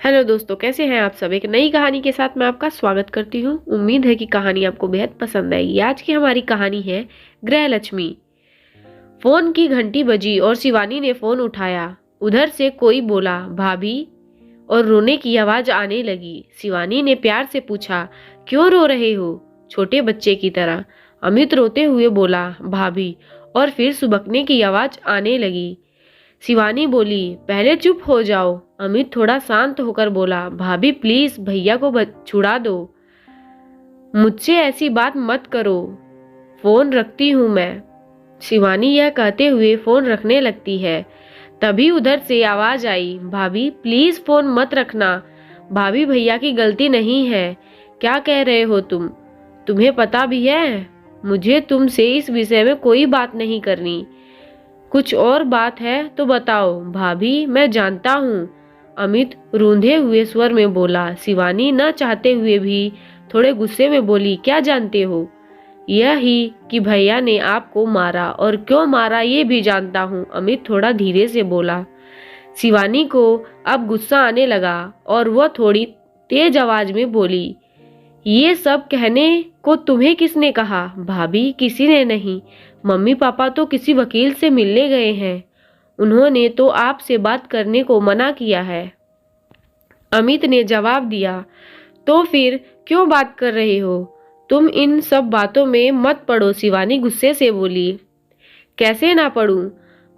Hello दोस्तों, कैसे हैं आप सब। एक नई कहानी के साथ मैं आपका स्वागत करती हूँ। उम्मीद है कि कहानी आपको बेहद पसंद आएगी। आज की हमारी कहानी है गृह लक्ष्मी। फोन की घंटी बजी और शिवानी ने फोन उठाया। उधर से कोई बोला, भाभी, और रोने की आवाज आने लगी। शिवानी ने प्यार से पूछा, क्यों रो रहे हो, छोटे बच्चे की तरह। अमित रोते हुए बोला, भाभी, और फिर सुबकने की आवाज आने लगी। शिवानी बोली, पहले चुप हो जाओ। अमित थोड़ा शांत होकर बोला, भाभी प्लीज भैया को छुड़ा दो, मुझसे ऐसी बात मत करो, फोन रखती हूँ मैं। शिवानी यह कहते हुए फोन रखने लगती है। तभी उधर से आवाज आई, भाभी प्लीज फोन मत रखना, भाभी भैया की गलती नहीं है। क्या कह रहे हो तुम, तुम्हें पता भी है मुझे तुमसे इस विषय में कोई बात नहीं करनी। कुछ और बात है तो बताओ भाभी, मैं जानता हूँ। अमित रूंधे हुए स्वर में बोला। शिवानी न चाहते हुए भी थोड़े गुस्से में बोली, क्या जानते हो, यह ही कि भैया ने आपको मारा, और क्यों मारा ये भी जानता हूँ। अमित थोड़ा धीरे से बोला। शिवानी को अब गुस्सा आने लगा और वह थोड़ी तेज आवाज में बोली, ये सब कहने को तुम्हें किसने कहा। भाभी किसी ने नहीं, मम्मी पापा तो किसी वकील से मिलने गए हैं, उन्होंने तो आपसे बात करने को मना किया है। अमित ने जवाब दिया। तो फिर क्यों बात कर रहे हो, तुम इन सब बातों में मत पड़ो। शिवानी गुस्से से बोली। कैसे ना पड़ूं,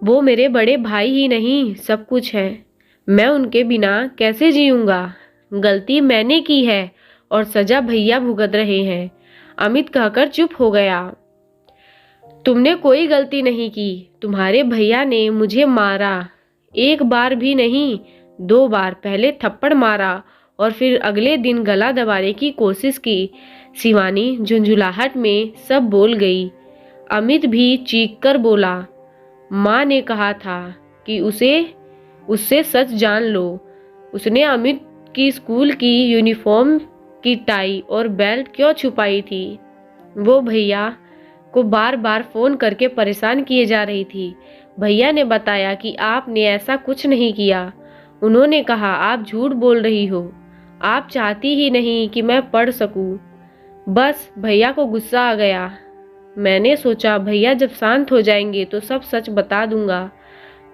वो मेरे बड़े भाई ही नहीं सब कुछ है, मैं उनके बिना कैसे जीऊंगा। गलती मैंने की है और सजा भैया भुगत रहे हैं। अमित कहकर चुप हो गया। तुमने कोई गलती नहीं की, तुम्हारे भैया ने मुझे मारा, एक बार भी नहीं 2 बार। पहले थप्पड़ मारा और फिर अगले दिन गला दबाने की कोशिश की। शिवानी झुंझुलाहट में सब बोल गई। अमित भी चीख कर बोला, माँ ने कहा था कि उससे सच जान लो। उसने अमित की स्कूल की यूनिफॉर्म की टाई और बेल्ट क्यों छुपाई थी। वो भैया को बार बार फोन करके परेशान किए जा रही थी। भैया ने बताया कि आपने ऐसा कुछ नहीं किया। उन्होंने कहा आप झूठ बोल रही हो, आप चाहती ही नहीं कि मैं पढ़ सकूं। बस भैया को गुस्सा आ गया। मैंने सोचा भैया जब शांत हो जाएंगे तो सब सच बता दूंगा।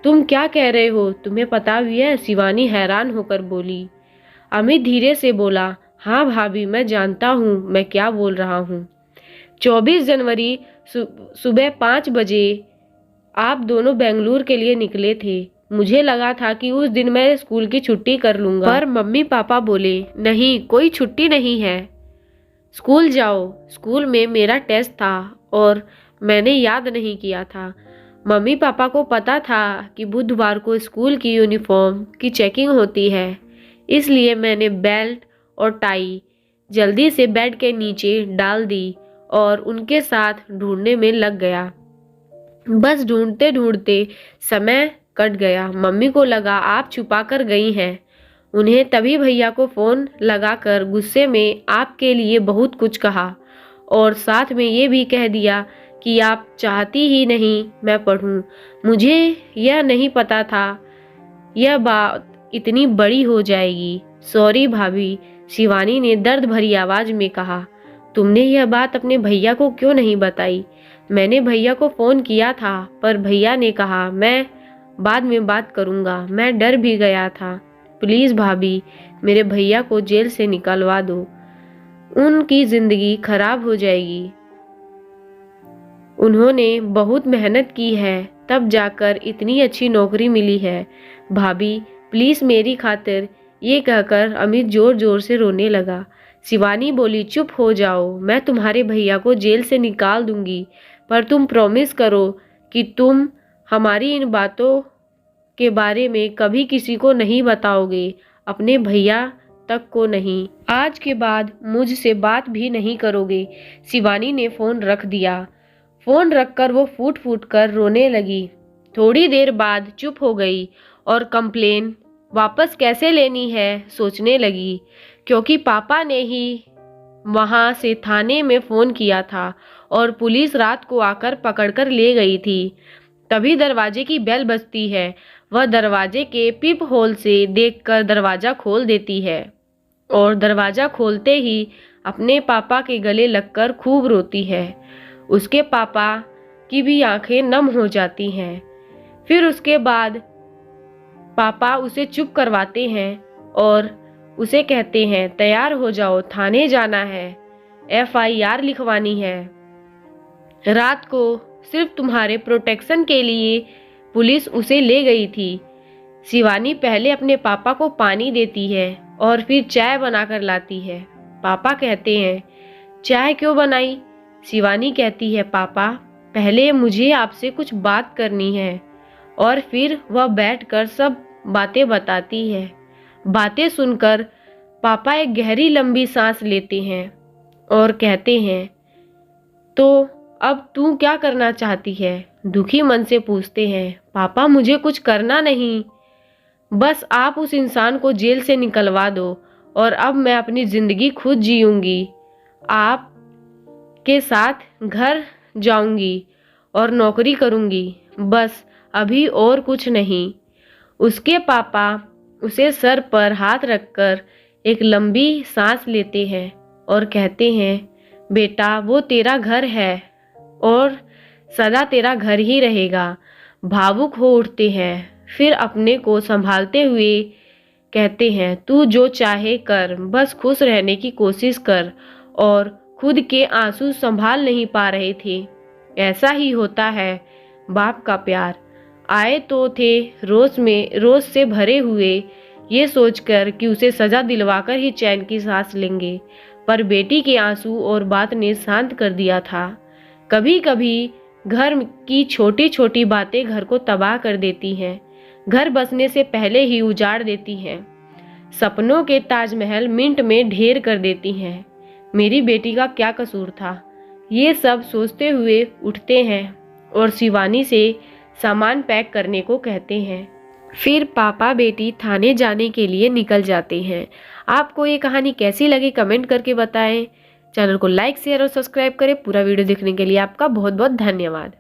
तुम क्या कह रहे हो, तुम्हें पता भी है। शिवानी हैरान होकर बोली। अमित धीरे से बोला, हाँ भाभी, मैं जानता हूँ मैं क्या बोल रहा हूँ। 24 जनवरी सुबह 5 बजे आप दोनों बेंगलुरु के लिए निकले थे। मुझे लगा था कि उस दिन मैं स्कूल की छुट्टी कर लूंगा, पर मम्मी पापा बोले, नहीं कोई छुट्टी नहीं है, स्कूल जाओ। स्कूल में मेरा टेस्ट था और मैंने याद नहीं किया था। मम्मी पापा को पता था कि बुधवार को स्कूल की यूनिफॉर्म की चेकिंग होती है, इसलिए मैंने बेल्ट और टाई जल्दी से बेड के नीचे डाल दी और उनके साथ ढूंढने में लग गया। बस ढूंढते ढूंढते समय कट गया। मम्मी को लगा आप छुपा कर गई हैं। उन्हें तभी भैया को फोन लगाकर गुस्से में आपके लिए बहुत कुछ कहा और साथ में ये भी कह दिया कि आप चाहती ही नहीं मैं पढ़ूं। मुझे यह नहीं पता था यह बात इतनी बड़ी हो जाएगी। सॉरी भाभी, शिवानी ने दर्द भरी आवाज में कहा। तुमने यह बात अपने भैया को क्यों नहीं बताई। मैंने भैया को फोन किया था, पर भैया ने कहा मैं बाद में बात करूंगा। मैं डर भी गया था। प्लीज भाभी, मेरे भैया को जेल से निकलवा दो, उनकी जिंदगी खराब हो जाएगी। उन्होंने बहुत मेहनत की है, तब जाकर इतनी अच्छी नौकरी मिली है। भाभी प्लीज मेरी खातिर। ये कहकर अमित जोर जोर से रोने लगा। शिवानी बोली, चुप हो जाओ, मैं तुम्हारे भैया को जेल से निकाल दूंगी, पर तुम प्रॉमिस करो कि तुम हमारी इन बातों के बारे में कभी किसी को नहीं बताओगे, अपने भैया तक को नहीं। आज के बाद मुझसे बात भी नहीं करोगे। शिवानी ने फोन रख दिया। फोन रखकर वो फूट फूट कर रोने लगी। थोड़ी देर बाद चुप हो गई और कंप्लेन वापस कैसे लेनी है सोचने लगी, क्योंकि पापा ने ही वहां से थाने में फोन किया था और पुलिस रात को आकर पकड़कर ले गई थी। तभी दरवाजे की बेल बजती है। वह दरवाजे के पिप होल से देखकर दरवाजा खोल देती है और दरवाजा खोलते ही अपने पापा के गले लगकर खूब रोती है। उसके पापा की भी आंखें नम हो जाती हैं। फिर उसके बाद पापा उसे चुप करवाते हैं और उसे कहते हैं, तैयार हो जाओ, थाने जाना है, FIR लिखवानी है। रात को सिर्फ तुम्हारे प्रोटेक्शन के लिए पुलिस उसे ले गई थी। शिवानी पहले अपने पापा को पानी देती है और फिर चाय बनाकर लाती है। पापा कहते हैं, चाय क्यों बनाई? शिवानी कहती है, पापा पहले मुझे आपसे कुछ बात करनी है। और फिर वह बैठकर सब बातें बताती है। बातें सुनकर पापा एक गहरी लंबी सांस लेते हैं और कहते हैं, तो अब तू क्या करना चाहती है? दुखी मन से पूछते हैं। पापा मुझे कुछ करना नहीं, बस आप उस इंसान को जेल से निकलवा दो और अब मैं अपनी जिंदगी खुद जीऊंगी। आप के साथ घर जाऊंगी और नौकरी करूंगी, बस अभी और कुछ नहीं। उसके पापा उसे सर पर हाथ रखकर एक लंबी सांस लेते हैं और कहते हैं, बेटा वो तेरा घर है और सदा तेरा घर ही रहेगा। भावुक हो उठते हैं। फिर अपने को संभालते हुए कहते हैं, तू जो चाहे कर, बस खुश रहने की कोशिश कर। और खुद के आंसू संभाल नहीं पा रहे थे। ऐसा ही होता है बाप का प्यार। आए तो थे रोज से भरे हुए, ये सोचकर कि उसे सजा दिलवाकर ही चैन की सांस लेंगे, पर बेटी के आंसू और बात ने शांत कर दिया था। कभी कभी घर की छोटी छोटी बातें घर को तबाह कर देती हैं, घर बसने से पहले ही उजाड़ देती हैं, सपनों के ताजमहल मिनट में ढेर कर देती हैं। मेरी बेटी का क्या कसूर था? ये सब सोचते हुए उठते हैं और शिवानी से सामान पैक करने को कहते हैं। फिर पापा बेटी थाने जाने के लिए निकल जाते हैं। आपको ये कहानी कैसी लगी कमेंट करके बताएं। चैनल को लाइक शेयर और सब्सक्राइब करें। पूरा वीडियो देखने के लिए आपका बहुत बहुत धन्यवाद।